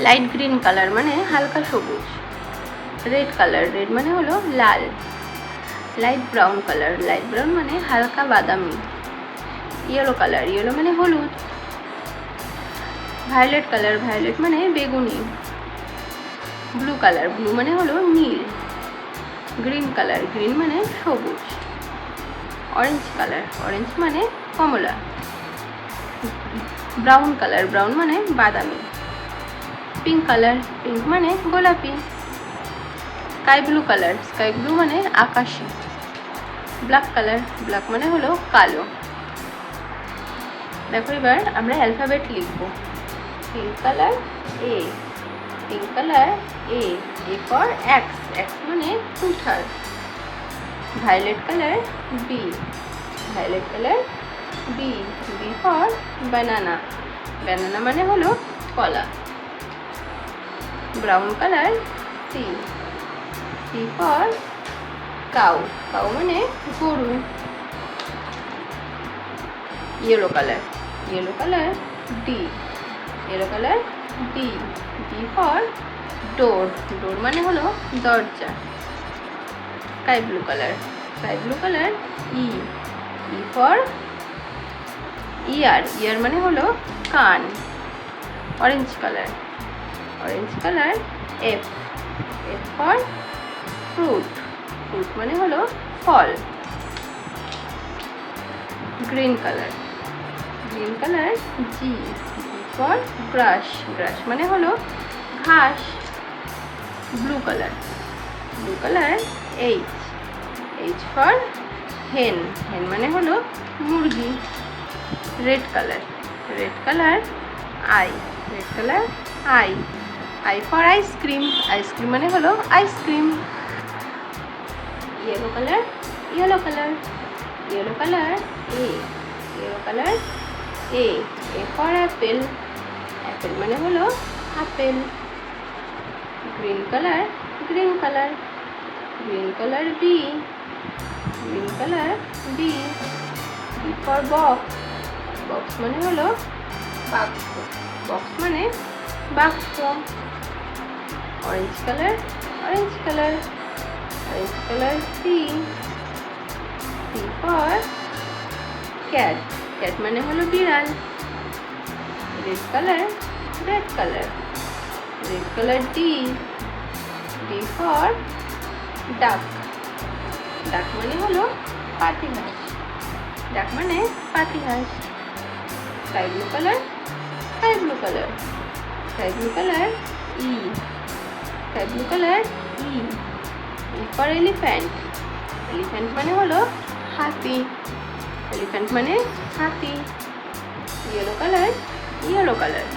Light green colour মানে হালকা সবুজ। রেড কালার, রেড মানে হলো লাল। Light brown colour, light brown মানে হালকা বাদামি। ইয়েলো কালার, ইয়েলো মানে হলুদ। ভায়োলেট কালার, ভায়োলেট মানে বেগুনি। ব্লু কালার, ব্লু মানে হলো নীল। গ্রিন কালার, গ্রিন মানে সবুজ। অরেঞ্জ কালার, অরেঞ্জ মানে কমলা। ব্রাউন কালার, ব্রাউন মানে বাদামি। পিঙ্ক কালার, পিঙ্ক মানে গোলাপি। Sky blue colour, sky blue মানে আকাশি। ব্ল্যাক কালার, ব্ল্যাক মানে হলো কালো। দেখো এবার আমরা অ্যালফাবেট লিখব। Pink colour A, pink colour A for X, X মানে কুঠার। Violet colour B, violet colour B, B for banana, banana মানে হলো কলা। Brown colour C, C for cow, cow মানে গরু। Yellow colour, yellow colour D, yellow colour D, D for door, door মানে হলো দরজা। Sky blue colour, sky blue colour E, E for ear, ear মানে হলো কান। Orange colour, orange colour F, F for fruit, fruit মানে হলো ফল। Green colour, green colour G, G for grass, grass মানে হলো ঘাস। Blue colour, blue colour H, H for hen, hen মানে হলো মুরগি। Red colour, red colour I, red colour I, I for ice cream, ice cream মানে হলো ice cream. Yellow colour, yellow colour, yellow colour A, yellow colour A, A for apple, apple মানে হলো apple. Green colour, green colour, green colour B, green colour B, B for box, box মানে হলো বাক্স, box মানে বাক্স। Orange colour, orange colour, orange colour C, C for cat, cat মানে হলো বিড়াল। Red colour, red colour, red colour D, D for duck, duck মানে হলো পাতিহাঁস, ডাক মানে পাতিহাঁস। Sky blue colour, sky blue colour, sky blue colour E, sky blue colour E, E for elephant, elephant মানে হলো হাতি, এলিফ্যান্ট মানে হাতি। Yellow colour, yellow colour,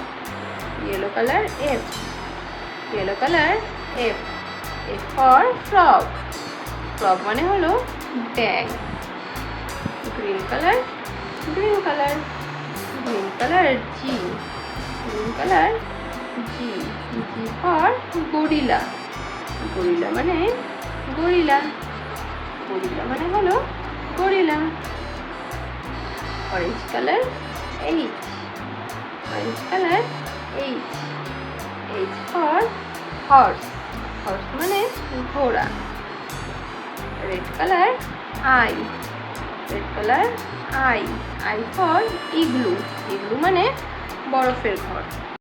yellow colour F, yellow colour F, F for frog, frog মানে হলো ব্যাং। Green colour, green colour, green colour G, green colour G, G for gorilla, gorilla মানে gorilla, gorilla মানে হলো gorilla. Orange colour H, orange colour H, H for horse, horse মানে ঘোড়া। Red colour I, red colour I, I for igloo, igloo মানে বরফের ঘর।